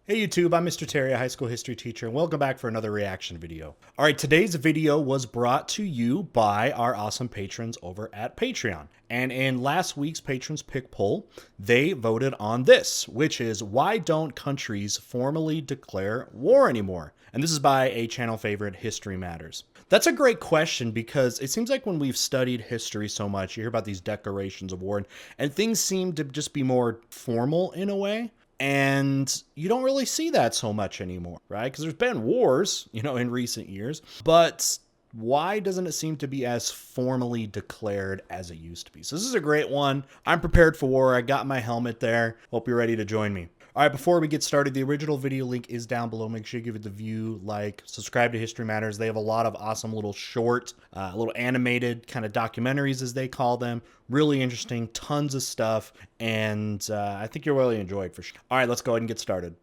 Hey YouTube, I'm Mr. Terry, a high school history teacher, and welcome back for another reaction video. All right, today's video was brought to you by our awesome patrons over at Patreon. And in last week's Patrons Pick poll, they voted on this, which is why don't countries formally declare war anymore? And this is by a channel favorite, History Matters. That's a great question because it seems like when we've studied history so much, you hear about these declarations of war, and things seem to just be more formal in a way. And you don't really see that so much anymore, right? Because there's been wars, in recent years. But why doesn't it seem to be as formally declared as it used to be? So this is a great one. I'm prepared for war. I got my helmet there. Hope you're ready to join me. All right, before we get started, the original video link is down below. Make sure you give it the view, like, subscribe to History Matters. They have a lot of awesome little short, little animated kind of documentaries, as they call them. Really interesting, tons of stuff, and I think you'll really enjoy it for sure. All right, let's go ahead and get started.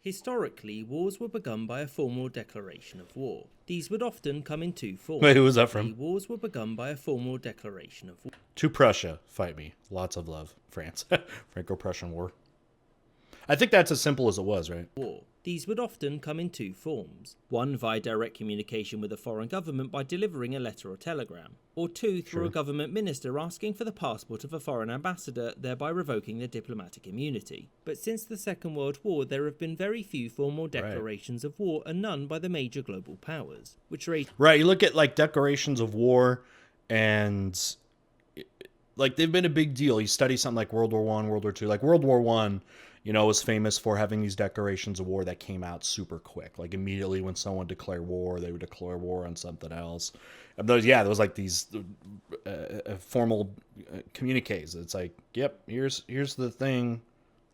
Historically, wars were begun by a formal declaration of war. These would often come in two forms. Wait, who was that from? Wars were begun by a formal declaration of war. To Prussia, fight me. Lots of love. France. Franco-Prussian War. I think that's as simple as it was, right? These would often come in two forms. One, via direct communication with a foreign government by delivering a letter or telegram. Or two, through a government minister asking for the passport of a foreign ambassador, thereby revoking their diplomatic immunity. But since the Second World War, there have been very few formal declarations of war and none by the major global powers, which raised... Right, you look at like declarations of war and like they've been a big deal. You study something like World War One, World War Two. Like World War One, was famous for having these declarations of war that came out super quick. Like immediately when someone declared war, they would declare war on something else. And those, there was like these formal communiques. It's like, yep, here's the thing.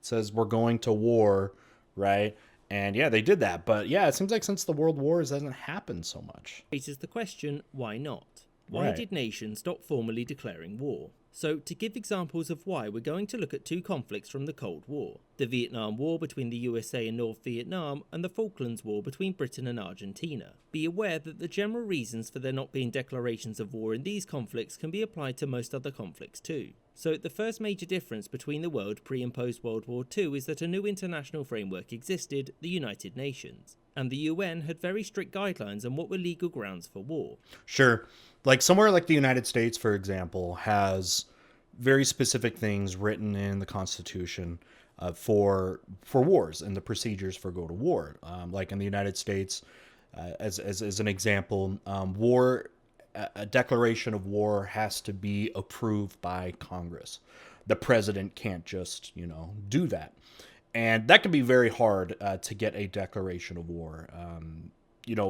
It says we're going to war, right? And yeah, they did that. But yeah, it seems like since the World Wars, it hasn't happened so much. Raises the question, why not? Why did nations stop formally declaring war? So, to give examples of why, we're going to look at two conflicts from the Cold War. The Vietnam War between the USA and North Vietnam, and the Falklands War between Britain and Argentina. Be aware that the general reasons for there not being declarations of war in these conflicts can be applied to most other conflicts too. So, the first major difference between the world pre- and post-World War II is that a new international framework existed, the United Nations. And the UN had very strict guidelines on what were legal grounds for war. Sure. Like somewhere like the United States, for example, has very specific things written in the Constitution for wars and the procedures for go to war. Like in the United States, as an example, a declaration of war has to be approved by Congress. The president can't just, do that. And that can be very hard to get a declaration of war,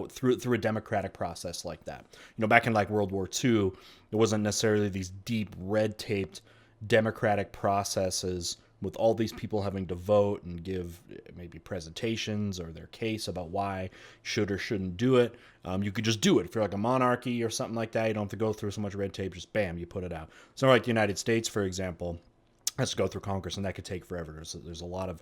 through a democratic process like that. Back in like World War II, there wasn't necessarily these deep red-taped democratic processes with all these people having to vote and give maybe presentations or their case about why should or shouldn't do it. You could just do it. If you're like a monarchy or something like that, you don't have to go through so much red tape, just bam, you put it out. So like the United States, for example, has to go through Congress, and that could take forever. There's a lot of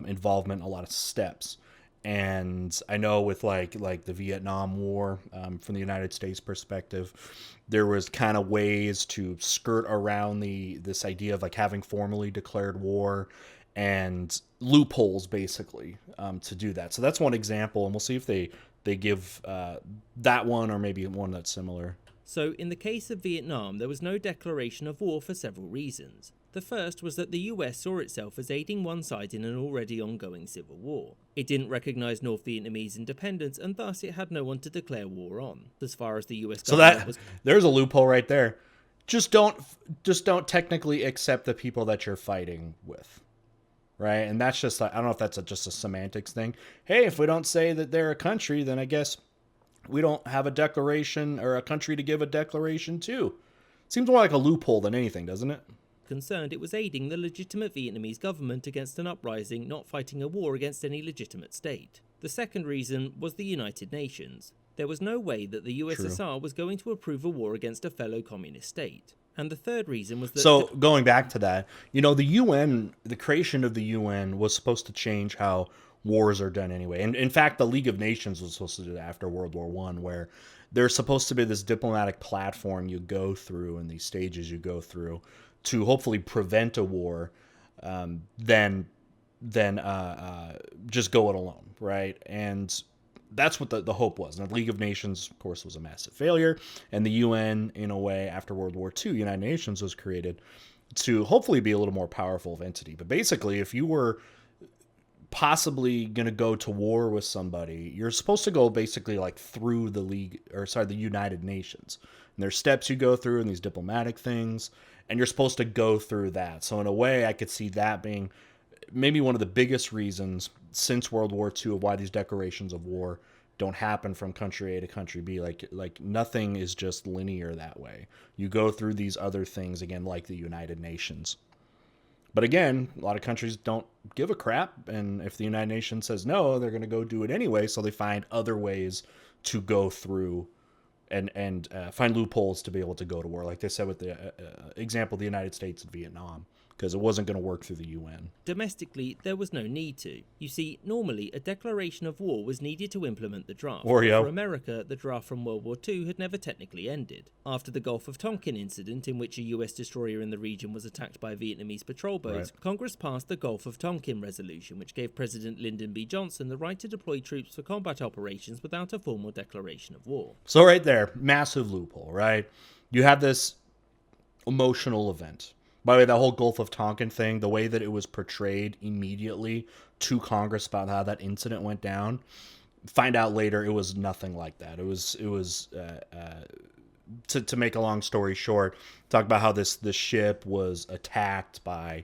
involvement, a lot of steps. And I know with like the Vietnam War, from the United States perspective, there was kind of ways to skirt around this idea of like having formally declared war and loopholes basically to do that. So that's one example, and we'll see if they give that one or maybe one that's similar. So in the case of Vietnam, there was no declaration of war for several reasons. The first was that the US saw itself as aiding one side in an already ongoing civil war. It didn't recognise North Vietnamese independence, and thus it had no one to declare war on, as far as the US government was... There's a loophole right there. Just don't technically accept the people that you're fighting with. Right? And that's just, I don't know if that's just a semantics thing. Hey, if we don't say that they're a country, then I guess we don't have a declaration or a country to give a declaration to. Seems more like a loophole than anything, doesn't it? Concerned it was aiding the legitimate Vietnamese government against an uprising, not fighting a war against any legitimate state. The second reason was the United Nations. There was no way that the USSR was going to approve a war against a fellow communist state. And the third reason was that... So, going back to that, the UN, the creation of the UN was supposed to change how wars are done anyway. And in fact, the League of Nations was supposed to do that after World War One, where there's supposed to be this diplomatic platform you go through and these stages you go through to hopefully prevent a war, than just go it alone, right? And that's what the hope was. And the League of Nations, of course, was a massive failure. And the UN, in a way, after World War II, United Nations was created to hopefully be a little more powerful of entity. But basically, if you were possibly going to go to war with somebody, you're supposed to go basically like through the United Nations. And there's steps you go through and these diplomatic things, and you're supposed to go through that. So in a way, I could see that being maybe one of the biggest reasons since World War II of why these declarations of war don't happen from country A to country B. Like nothing is just linear that way. You go through these other things again, like the United Nations. But again, a lot of countries don't give a crap, and if the United Nations says no, they're going to go do it anyway. So they find other ways to go through and find loopholes to be able to go to war, like they said with the example of the United States and Vietnam, because it wasn't going to work through the UN. Domestically, there was no need to. You see, normally a declaration of war was needed to implement the draft. Oreo. For America, the draft from World War II had never technically ended. After the Gulf of Tonkin incident, in which a US destroyer in the region was attacked by Vietnamese patrol boats, Right. Congress passed the Gulf of Tonkin Resolution, which gave President Lyndon B. Johnson the right to deploy troops for combat operations without a formal declaration of war. So right there, massive loophole, right? You have this emotional event. By the way, that whole Gulf of Tonkin thing, the way that it was portrayed immediately to Congress about how that incident went down, find out later it was nothing like that. It was to make a long story short, talk about how this ship was attacked by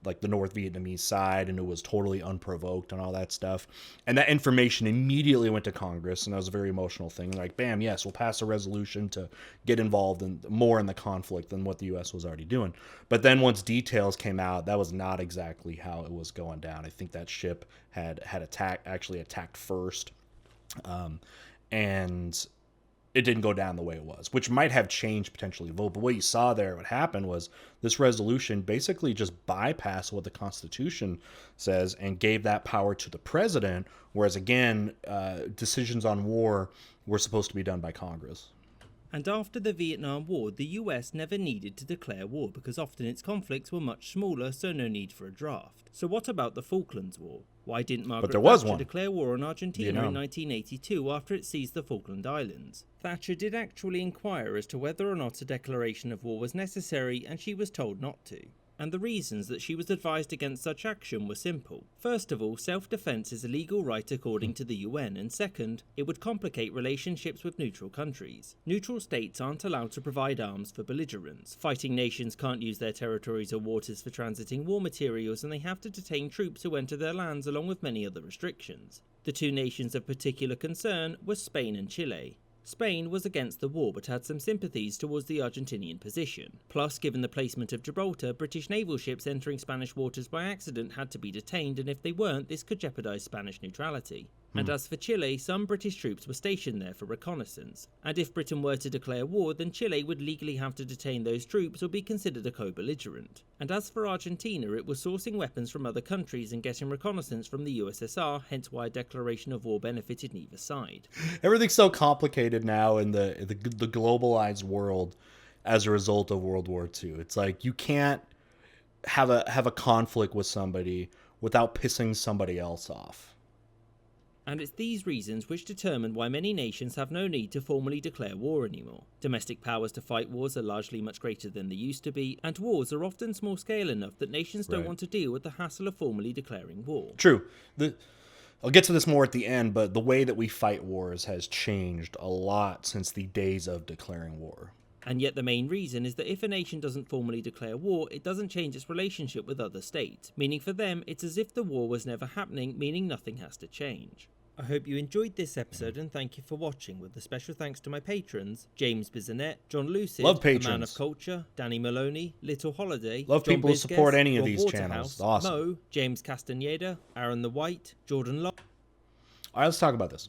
like the North Vietnamese side, and it was totally unprovoked and all that stuff. And that information immediately went to Congress, and that was a very emotional thing. Like, bam, yes, we'll pass a resolution to get involved in more in the conflict than what the U.S. was already doing. But then once details came out, that was not exactly how it was going down. I think that ship had attacked first, and it didn't go down the way it was, which might have changed potentially the vote. But what you saw there, what happened was this resolution basically just bypassed what the Constitution says and gave that power to the president, whereas, again, decisions on war were supposed to be done by Congress. And after the Vietnam War, the US never needed to declare war because often its conflicts were much smaller, so no need for a draft. So what about the Falklands War? Why didn't Margaret there was Thatcher one. declare war on Argentina Vietnam. in 1982 after it seized the Falkland Islands? Thatcher did actually inquire as to whether or not a declaration of war was necessary, and she was told not to. And the reasons that she was advised against such action were simple. First of all, self-defense is a legal right according to the UN, and second, it would complicate relationships with neutral countries. Neutral states aren't allowed to provide arms for belligerents. Fighting nations can't use their territories or waters for transiting war materials, and they have to detain troops who enter their lands along with many other restrictions. The two nations of particular concern were Spain and Chile. Spain was against the war but had some sympathies towards the Argentinian position. Plus, given the placement of Gibraltar, British naval ships entering Spanish waters by accident had to be detained, and if they weren't, this could jeopardise Spanish neutrality. And as for Chile, some British troops were stationed there for reconnaissance. And if Britain were to declare war, then Chile would legally have to detain those troops or be considered a co-belligerent. And as for Argentina, it was sourcing weapons from other countries and getting reconnaissance from the USSR, hence why a declaration of war benefited neither side. Everything's so complicated now in the globalized world as a result of World War II. It's like you can't have a conflict with somebody without pissing somebody else off. And it's these reasons which determine why many nations have no need to formally declare war anymore. Domestic powers to fight wars are largely much greater than they used to be, and wars are often small scale enough that nations don't want to deal with the hassle of formally declaring war. True. I'll get to this more at the end, but the way that we fight wars has changed a lot since the days of declaring war. And yet the main reason is that if a nation doesn't formally declare war, it doesn't change its relationship with other states, meaning for them it's as if the war was never happening, meaning nothing has to change. I hope you enjoyed this episode and thank you for watching, with a special thanks to my patrons, James Bizanet, John Lucid, Love The Man patrons. of Culture, Danny Maloney, Little Holiday, Love John people who Bizges, support any of Rob these Waterhouse, channels. Awesome. Mo, James Castaneda, Aaron the White, Jordan Locke. All right, let's talk about this.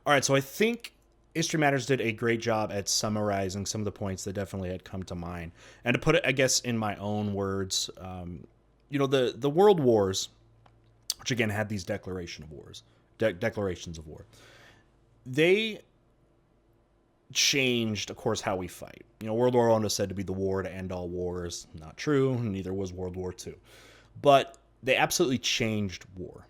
All right, so I think History Matters did a great job at summarizing some of the points that definitely had come to mind. And to put it, I guess, in my own words, the world wars which again had these declarations of war. They changed, of course, how we fight. World War I was said to be the war to end all wars. Not true. Neither was World War II. But they absolutely changed war,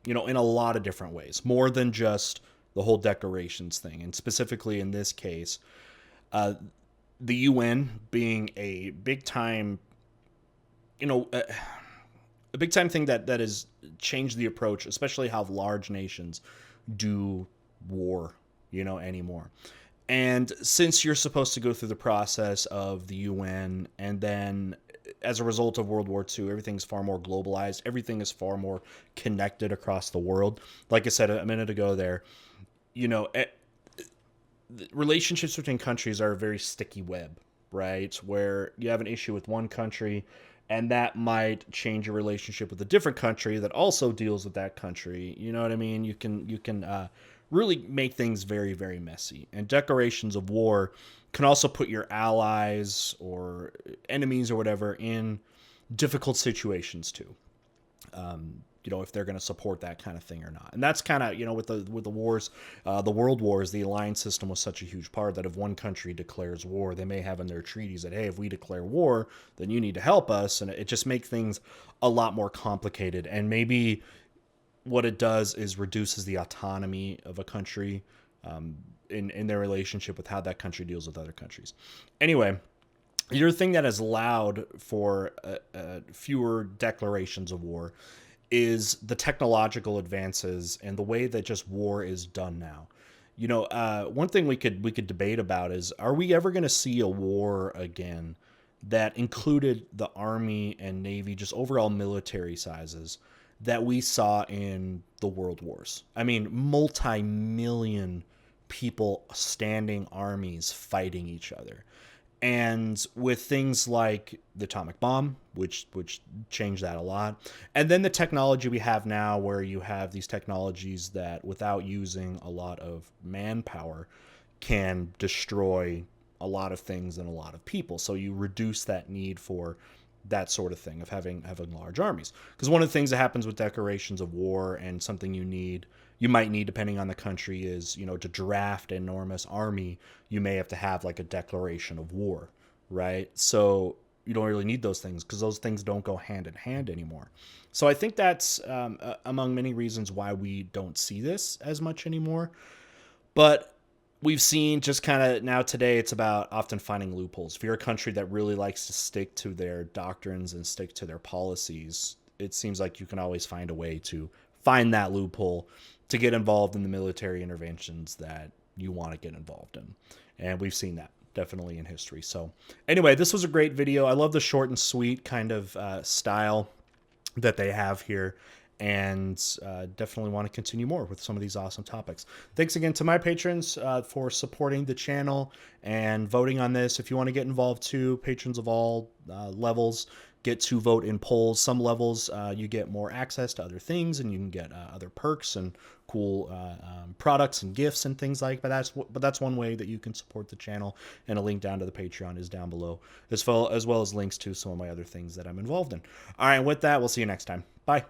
in a lot of different ways, more than just the whole declarations thing. And specifically in this case, the UN being a big time, a big time thing that has changed the approach, especially how large nations do war, anymore. And since you're supposed to go through the process of the UN, and then as a result of World War II, everything's far more globalized. Everything is far more connected across the world. Like I said a minute ago there, relationships between countries are a very sticky web, right? Where you have an issue with one country, and that might change your relationship with a different country that also deals with that country. You know what I mean? You can really make things very, very messy. And declarations of war can also put your allies or enemies or whatever in difficult situations too. If they're going to support that kind of thing or not. And that's kind of, with the wars, the world wars, the alliance system was such a huge part that if one country declares war, they may have in their treaties that, hey, if we declare war, then you need to help us. And it just makes things a lot more complicated. And maybe what it does is reduces the autonomy of a country in their relationship with how that country deals with other countries. Anyway, your thing that has allowed for fewer declarations of war is the technological advances and the way that just war is done now. One thing we could debate about is, are we ever going to see a war again that included the Army and Navy, just overall military sizes, that we saw in the World Wars? I mean, multi-million people standing armies fighting each other. And with things like the atomic bomb, which changed that a lot. And then the technology we have now, where you have these technologies that, without using a lot of manpower, can destroy a lot of things and a lot of people. So you reduce that need for that sort of thing of having large armies. Because one of the things that happens with declarations of war, and something you might need depending on the country, is, to draft an enormous army, you may have to have like a declaration of war, right? So you don't really need those things because those things don't go hand in hand anymore. So I think that's among many reasons why we don't see this as much anymore. But we've seen just kind of now today, it's about often finding loopholes. If you're a country that really likes to stick to their doctrines and stick to their policies, it seems like you can always find a way to find that loophole to get involved in the military interventions that you want to get involved in. And we've seen that definitely in history. So anyway, this was a great video. I love the short and sweet kind of style that they have here. And definitely want to continue more with some of these awesome topics. Thanks again to my patrons for supporting the channel and voting on this. If you want to get involved too, patrons of all levels get to vote in polls. Some levels you get more access to other things, and you can get other perks and cool products and gifts and things like that. But that's one way that you can support the channel, and a link down to the Patreon is down below, as well as links to some of my other things that I'm involved in. All right, with that, we'll see you next time. Bye.